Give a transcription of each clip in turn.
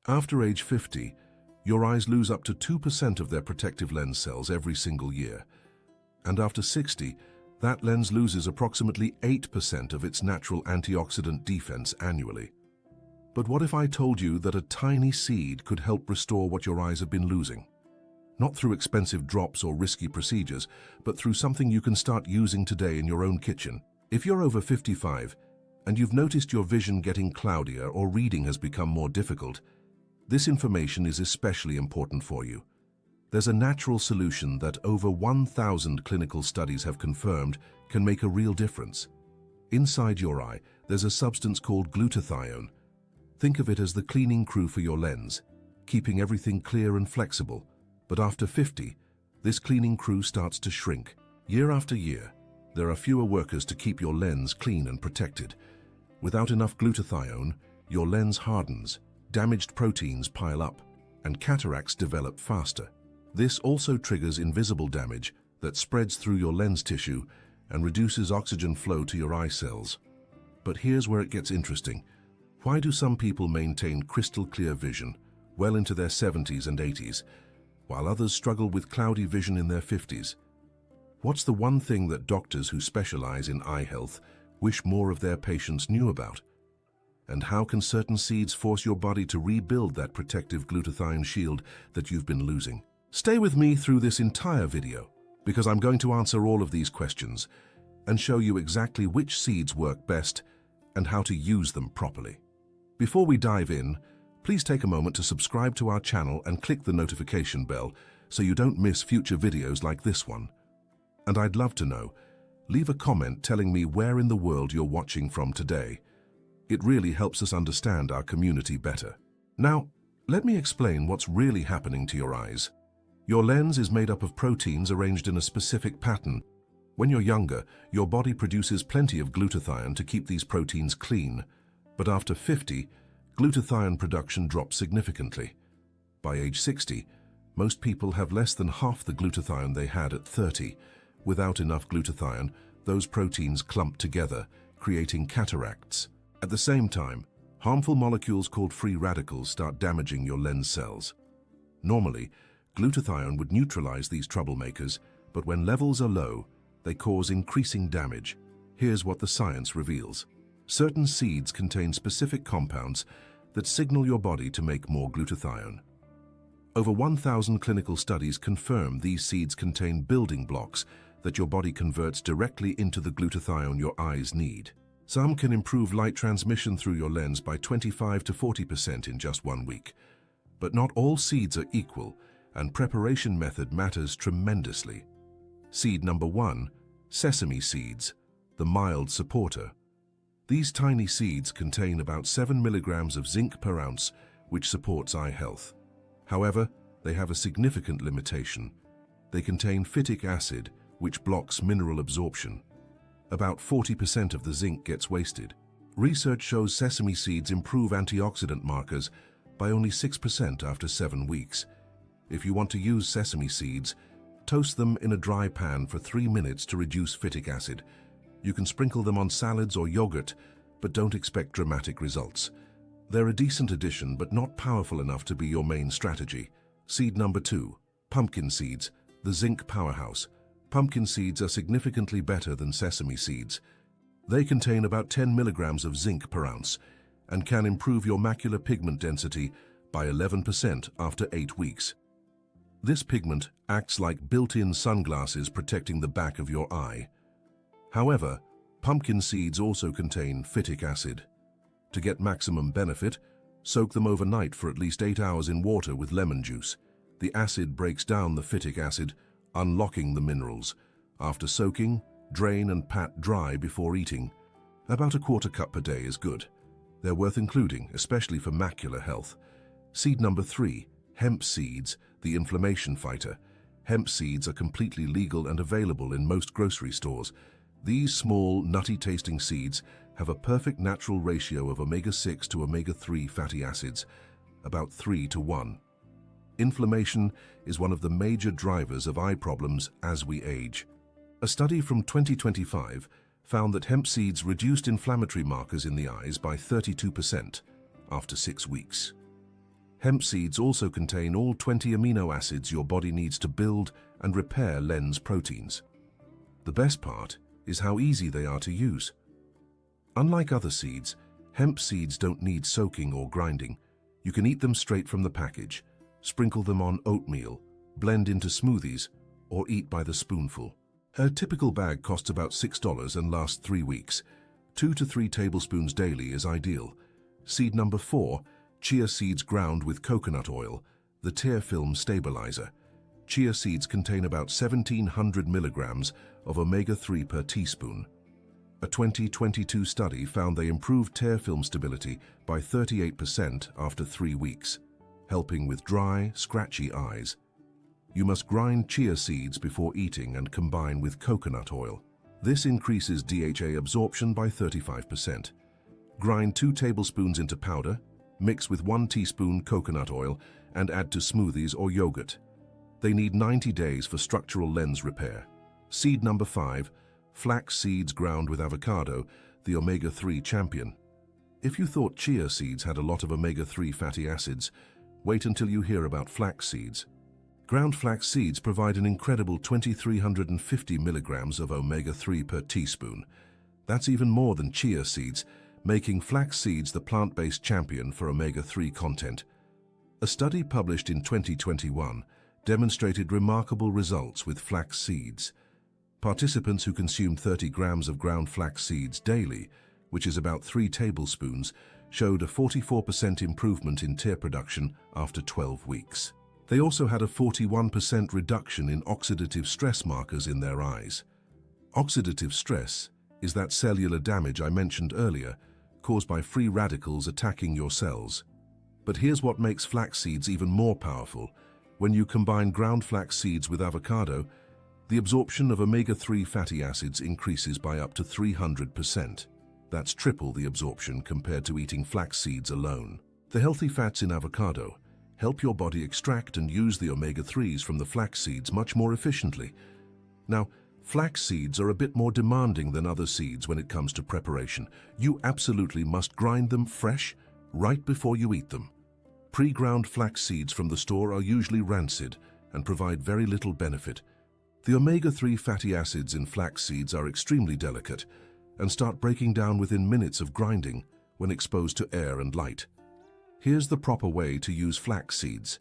After age 50, your eyes lose up to 2% of their protective lens cells every single year. And after 60, that lens loses approximately 8% of its natural antioxidant defense annually. But what if I told you that a tiny seed could help restore what your eyes have been losing? Not through expensive drops or risky procedures, but through something you can start using today in your own kitchen. If you're over 55 and you've noticed your vision getting cloudier or reading has become more difficult, this information is especially important for you. There's a natural solution that over 1,000 clinical studies have confirmed can make a real difference. Inside your eye, there's a substance called glutathione. Think of it as the cleaning crew for your lens, keeping everything clear and flexible. But after 50, this cleaning crew starts to shrink. Year after year, there are fewer workers to keep your lens clean and protected. Without enough glutathione, your lens hardens, damaged proteins pile up, and cataracts develop faster. This also triggers invisible damage that spreads through your lens tissue and reduces oxygen flow to your eye cells. But here's where it gets interesting. Why do some people maintain crystal clear vision well into their 70s and 80s, while others struggle with cloudy vision in their 50s? What's the one thing that doctors who specialize in eye health wish more of their patients knew about? And how can certain seeds force your body to rebuild that protective glutathione shield that you've been losing? Stay with me through this entire video, because I'm going to answer all of these questions and show you exactly which seeds work best and how to use them properly. Before we dive in, please take a moment to subscribe to our channel and click the notification bell so you don't miss future videos like this one. And I'd love to know, leave a comment telling me where in the world you're watching from today. It really helps us understand our community better. Now, let me explain what's really happening to your eyes. Your lens is made up of proteins arranged in a specific pattern. When you're younger, your body produces plenty of glutathione to keep these proteins clean. But after 50, glutathione production drops significantly. By age 60, most people have less than half the glutathione they had at 30. Without enough glutathione, those proteins clump together, creating cataracts. At the same time, harmful molecules called free radicals start damaging your lens cells. Normally, glutathione would neutralize these troublemakers, but when levels are low, they cause increasing damage. Here's what the science reveals. Certain seeds contain specific compounds that signal your body to make more glutathione. Over 1,000 clinical studies confirm these seeds contain building blocks that your body converts directly into the glutathione your eyes need. Some can improve light transmission through your lens by 25 to 40% in just 1 week. But not all seeds are equal, and preparation method matters tremendously. Seed number 1, sesame seeds, the mild supporter. These tiny seeds contain about 7 milligrams of zinc per ounce, which supports eye health. However, they have a significant limitation. They contain phytic acid, which blocks mineral absorption. About 40% of the zinc gets wasted. Research shows sesame seeds improve antioxidant markers by only 6% after 7 weeks. If you want to use sesame seeds, toast them in a dry pan for 3 minutes to reduce phytic acid. You can sprinkle them on salads or yogurt, but don't expect dramatic results. They're a decent addition, but not powerful enough to be your main strategy. Seed number 2, pumpkin seeds, the zinc powerhouse. Pumpkin seeds are significantly better than sesame seeds. They contain about 10 milligrams of zinc per ounce and can improve your macular pigment density by 11% after 8 weeks. This pigment acts like built-in sunglasses protecting the back of your eye. However, pumpkin seeds also contain phytic acid. To get maximum benefit, soak them overnight for at least 8 hours in water with lemon juice. The acid breaks down the phytic acid, unlocking the minerals. After soaking, drain and pat dry before eating. About a quarter cup per day is good. They're worth including, especially for macular health. Seed number 3, hemp seeds, the inflammation fighter. Hemp seeds are completely legal and available in most grocery stores. These small, nutty-tasting seeds have a perfect natural ratio of omega-6 to omega-3 fatty acids, about 3 to 1. Inflammation is one of the major drivers of eye problems as we age. A study from 2025 found that hemp seeds reduced inflammatory markers in the eyes by 32% after 6 weeks. Hemp seeds also contain all 20 amino acids your body needs to build and repair lens proteins. The best part is how easy they are to use. Unlike other seeds, hemp seeds don't need soaking or grinding. You can eat them straight from the package, sprinkle them on oatmeal, blend into smoothies, or eat by the spoonful. A typical bag costs about $6 and lasts 3 weeks. 2 to 3 tablespoons daily is ideal. Seed number 4, chia seeds ground with coconut oil, the tear film stabilizer. Chia seeds contain about 1,700 milligrams of omega-3 per teaspoon. A 2022 study found they improved tear film stability by 38% after 3 weeks, helping with dry, scratchy eyes. You must grind chia seeds before eating and combine with coconut oil. This increases DHA absorption by 35%. Grind 2 tablespoons into powder, mix with 1 teaspoon coconut oil, and add to smoothies or yogurt. They need 90 days for structural lens repair. Seed number 5, flax seeds ground with avocado, the omega-3 champion. If you thought chia seeds had a lot of omega-3 fatty acids, wait until you hear about flax seeds. Ground flax seeds provide an incredible 2,350 milligrams of omega-3 per teaspoon. That's even more than chia seeds, making flax seeds the plant-based champion for omega-3 content. A study published in 2021 demonstrated remarkable results with flax seeds. Participants who consumed 30 grams of ground flax seeds daily, which is about 3 tablespoons, showed a 44% improvement in tear production after 12 weeks. They also had a 41% reduction in oxidative stress markers in their eyes. Oxidative stress is that cellular damage I mentioned earlier, caused by free radicals attacking your cells. But here's what makes flax seeds even more powerful. When you combine ground flax seeds with avocado, the absorption of omega-3 fatty acids increases by up to 300%. That's triple the absorption compared to eating flax seeds alone. The healthy fats in avocado help your body extract and use the omega-3s from the flax seeds much more efficiently. Now, flax seeds are a bit more demanding than other seeds when it comes to preparation. You absolutely must grind them fresh right before you eat them. Pre-ground flax seeds from the store are usually rancid and provide very little benefit. The omega-3 fatty acids in flax seeds are extremely delicate and start breaking down within minutes of grinding when exposed to air and light. Here's the proper way to use flax seeds.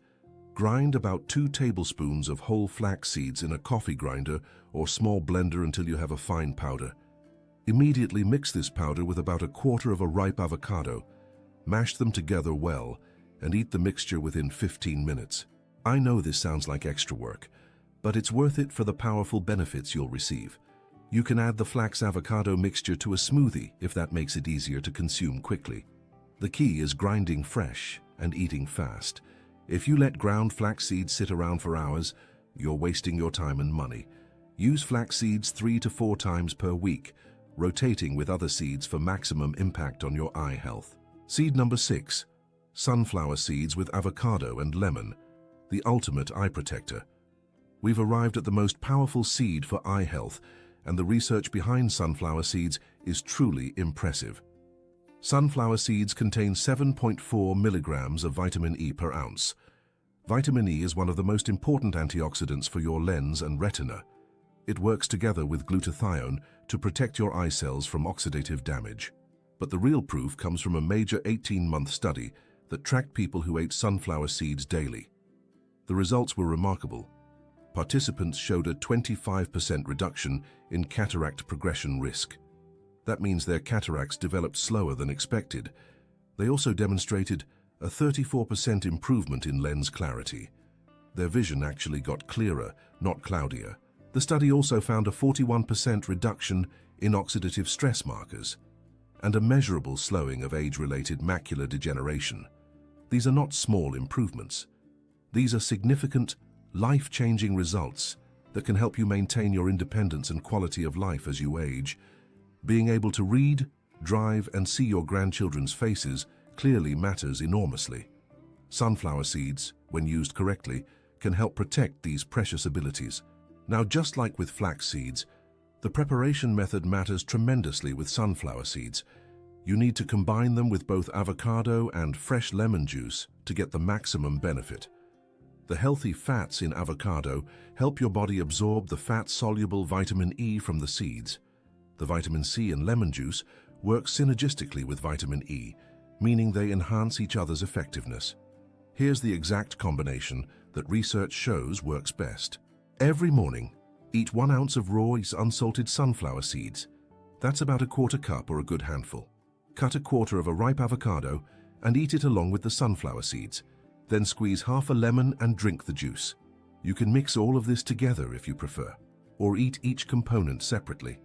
Grind about 2 tablespoons of whole flax seeds in a coffee grinder or small blender until you have a fine powder. Immediately mix this powder with about 1/4 of a ripe avocado. Mash them together well and eat the mixture within 15 minutes. I know this sounds like extra work, but it's worth it for the powerful benefits you'll receive. You can add the flax avocado mixture to a smoothie if that makes it easier to consume quickly. The key is grinding fresh and eating fast. If you let ground flax seeds sit around for hours, you're wasting your time and money. Use flax seeds 3 to 4 times per week, rotating with other seeds for maximum impact on your eye health. Seed number 6, sunflower seeds with avocado and lemon, the ultimate eye protector. We've arrived at the most powerful seed for eye health, and the research behind sunflower seeds is truly impressive. Sunflower seeds contain 7.4 milligrams of vitamin E per ounce. Vitamin E is one of the most important antioxidants for your lens and retina. It works together with glutathione to protect your eye cells from oxidative damage. But the real proof comes from a major 18-month study that tracked people who ate sunflower seeds daily. The results were remarkable. Participants showed a 25% reduction in cataract progression risk. That means their cataracts developed slower than expected. They also demonstrated a 34% improvement in lens clarity. Their vision actually got clearer, not cloudier. The study also found a 41% reduction in oxidative stress markers and a measurable slowing of age-related macular degeneration. These are not small improvements. These are significant, life-changing results that can help you maintain your independence and quality of life as you age. Being able to read, drive, and see your grandchildren's faces clearly matters enormously. Sunflower seeds, when used correctly, can help protect these precious abilities. Now, just like with flax seeds, the preparation method matters tremendously with sunflower seeds. You need to combine them with both avocado and fresh lemon juice to get the maximum benefit. The healthy fats in avocado help your body absorb the fat-soluble vitamin E from the seeds. The vitamin C in lemon juice work synergistically with vitamin E, meaning they enhance each other's effectiveness. Here's the exact combination that research shows works best. Every morning, eat 1 ounce of raw unsalted sunflower seeds. That's about a quarter cup or a good handful. Cut a quarter of a ripe avocado and eat it along with the sunflower seeds. Then squeeze half a lemon and drink the juice. You can mix all of this together if you prefer, or eat each component separately.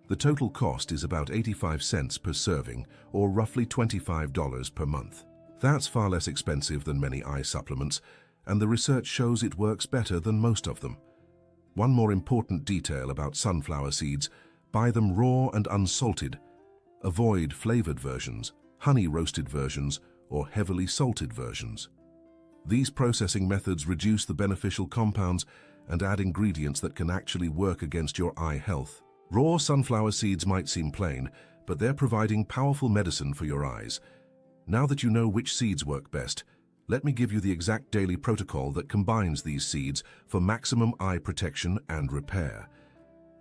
The total cost is about 85 cents per serving, or roughly $25 per month. That's far less expensive than many eye supplements, and the research shows it works better than most of them. One more important detail about sunflower seeds: buy them raw and unsalted. Avoid flavored versions, honey-roasted versions, or heavily salted versions. These processing methods reduce the beneficial compounds and add ingredients that can actually work against your eye health. Raw sunflower seeds might seem plain, but they're providing powerful medicine for your eyes. Now that you know which seeds work best, let me give you the exact daily protocol that combines these seeds for maximum eye protection and repair.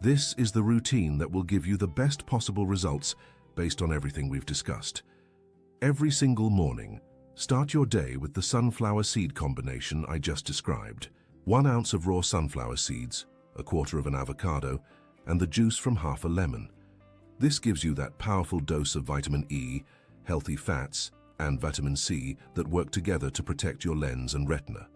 This is the routine that will give you the best possible results based on everything we've discussed. Every single morning, start your day with the sunflower seed combination I just described. 1 ounce of raw sunflower seeds, a quarter of an avocado, and the juice from half a lemon. This gives you that powerful dose of vitamin E, healthy fats, and vitamin C that work together to protect your lens and retina.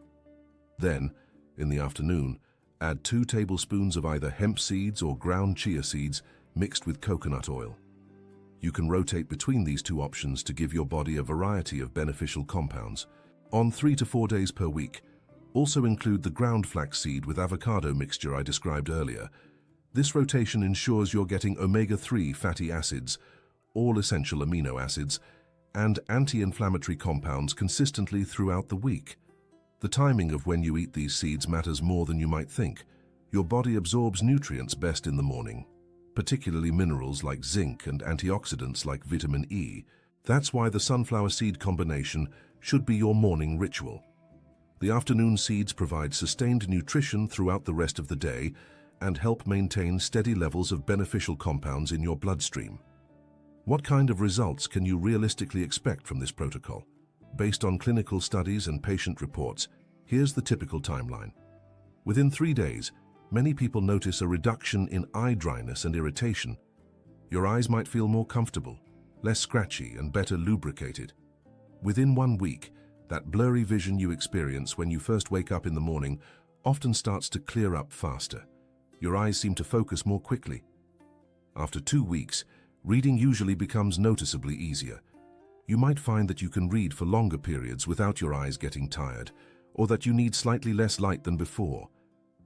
Then, in the afternoon, add 2 tablespoons of either hemp seeds or ground chia seeds mixed with coconut oil. You can rotate between these 2 options to give your body a variety of beneficial compounds. On 3 to 4 days per week, also include the ground flaxseed with avocado mixture I described earlier. This rotation ensures you're getting omega-3 fatty acids, all essential amino acids, and anti-inflammatory compounds consistently throughout the week. The timing of when you eat these seeds matters more than you might think. Your body absorbs nutrients best in the morning, particularly minerals like zinc and antioxidants like vitamin E. That's why the sunflower seed combination should be your morning ritual. The afternoon seeds provide sustained nutrition throughout the rest of the day and help maintain steady levels of beneficial compounds in your bloodstream. What kind of results can you realistically expect from this protocol? Based on clinical studies and patient reports, here's the typical timeline. Within 3 days, many people notice a reduction in eye dryness and irritation. Your eyes might feel more comfortable, less scratchy, and better lubricated. Within 1 week, that blurry vision you experience when you first wake up in the morning often starts to clear up faster. Your eyes seem to focus more quickly. After 2 weeks, reading usually becomes noticeably easier. You might find that you can read for longer periods without your eyes getting tired, or that you need slightly less light than before.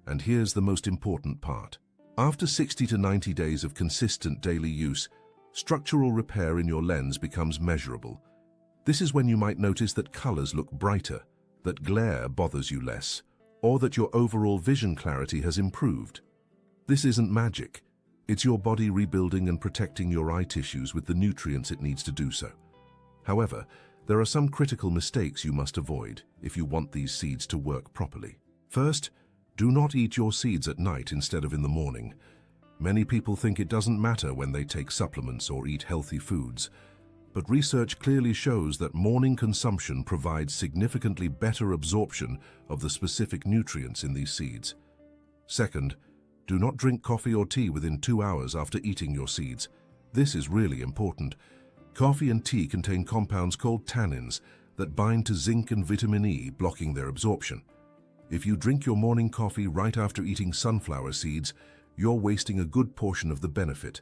And here's the most important part. After 60 to 90 days of consistent daily use, structural repair in your lens becomes measurable. This is when you might notice that colors look brighter, that glare bothers you less, or that your overall vision clarity has improved. This isn't magic. It's your body rebuilding and protecting your eye tissues with the nutrients it needs to do so. However, there are some critical mistakes you must avoid if you want these seeds to work properly. First, do not eat your seeds at night instead of in the morning. Many people think it doesn't matter when they take supplements or eat healthy foods, but research clearly shows that morning consumption provides significantly better absorption of the specific nutrients in these seeds. Second, do not drink coffee or tea within 2 hours after eating your seeds. This is really important. Coffee and tea contain compounds called tannins that bind to zinc and vitamin E, blocking their absorption. If you drink your morning coffee right after eating sunflower seeds, you're wasting a good portion of the benefit.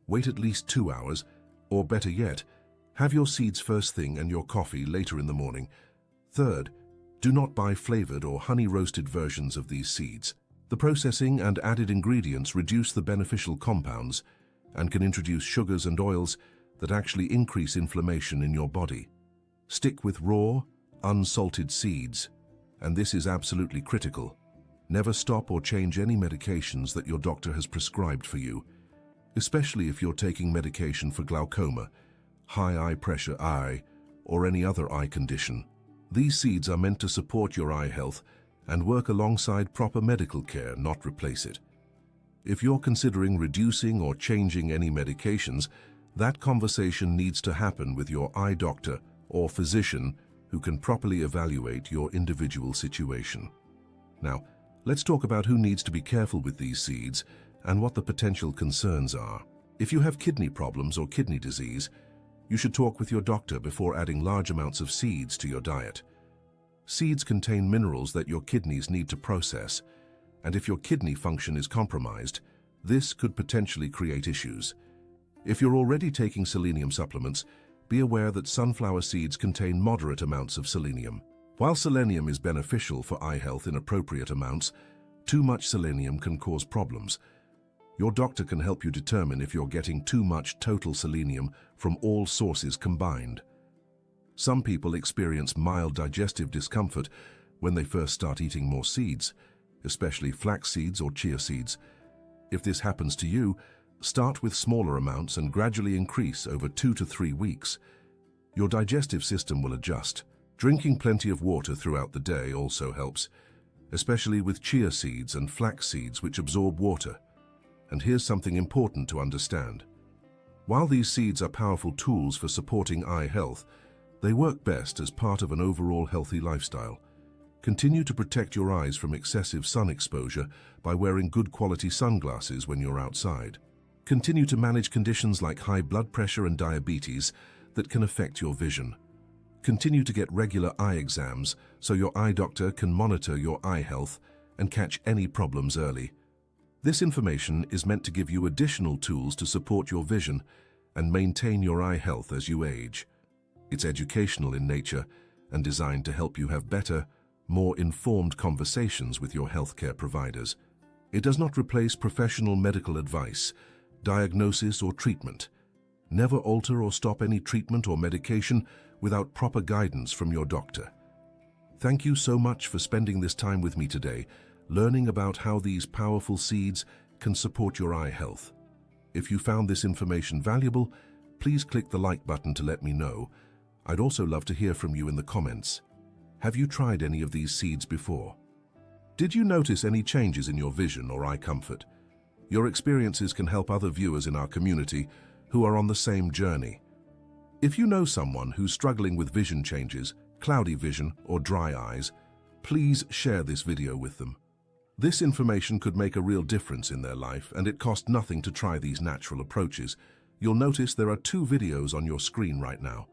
Wait at least 2 hours, or better yet, have your seeds first thing and your coffee later in the morning. Third, do not buy flavored or honey-roasted versions of these seeds. The processing and added ingredients reduce the beneficial compounds and can introduce sugars and oils that actually increase inflammation in your body. Stick with raw, unsalted seeds, and this is absolutely critical. Never stop or change any medications that your doctor has prescribed for you, especially if you're taking medication for glaucoma. high eye pressure eye, or any other eye condition. These seeds are meant to support your eye health and work alongside proper medical care, not replace it. If you're considering reducing or changing any medications, that conversation needs to happen with your eye doctor or physician who can properly evaluate your individual situation. Now, let's talk about who needs to be careful with these seeds and what the potential concerns are. If you have kidney problems or kidney disease, you should talk with your doctor before adding large amounts of seeds to your diet. Seeds contain minerals that your kidneys need to process, and if your kidney function is compromised, this could potentially create issues. If you're already taking selenium supplements, be aware that sunflower seeds contain moderate amounts of selenium. While selenium is beneficial for eye health in appropriate amounts, too much selenium can cause problems. Your doctor can help you determine if you're getting too much total selenium from all sources combined. Some people experience mild digestive discomfort when they first start eating more seeds, especially flax seeds or chia seeds. If this happens to you, start with smaller amounts and gradually increase over 2 to 3 weeks. Your digestive system will adjust. Drinking plenty of water throughout the day also helps, especially with chia seeds and flax seeds which absorb water. And here's something important to understand. While these seeds are powerful tools for supporting eye health, they work best as part of an overall healthy lifestyle. Continue to protect your eyes from excessive sun exposure by wearing good quality sunglasses when you're outside. Continue to manage conditions like high blood pressure and diabetes that can affect your vision. Continue to get regular eye exams so your eye doctor can monitor your eye health and catch any problems early. This information is meant to give you additional tools to support your vision and maintain your eye health as you age. It's educational in nature and designed to help you have better, more informed conversations with your healthcare providers. It does not replace professional medical advice, diagnosis, or treatment. Never alter or stop any treatment or medication without proper guidance from your doctor. Thank you so much for spending this time with me today, learning about how these powerful seeds can support your eye health. If you found this information valuable, please click the like button to let me know. I'd also love to hear from you in the comments. Have you tried any of these seeds before? Did you notice any changes in your vision or eye comfort? Your experiences can help other viewers in our community who are on the same journey. If you know someone who's struggling with vision changes, cloudy vision, or dry eyes, please share this video with them. This information could make a real difference in their life, and it costs nothing to try these natural approaches. You'll notice there are 2 videos on your screen right now.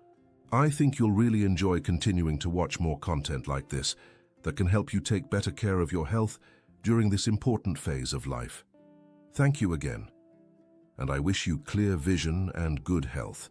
I think you'll really enjoy continuing to watch more content like this that can help you take better care of your health during this important phase of life. Thank you again, and I wish you clear vision and good health.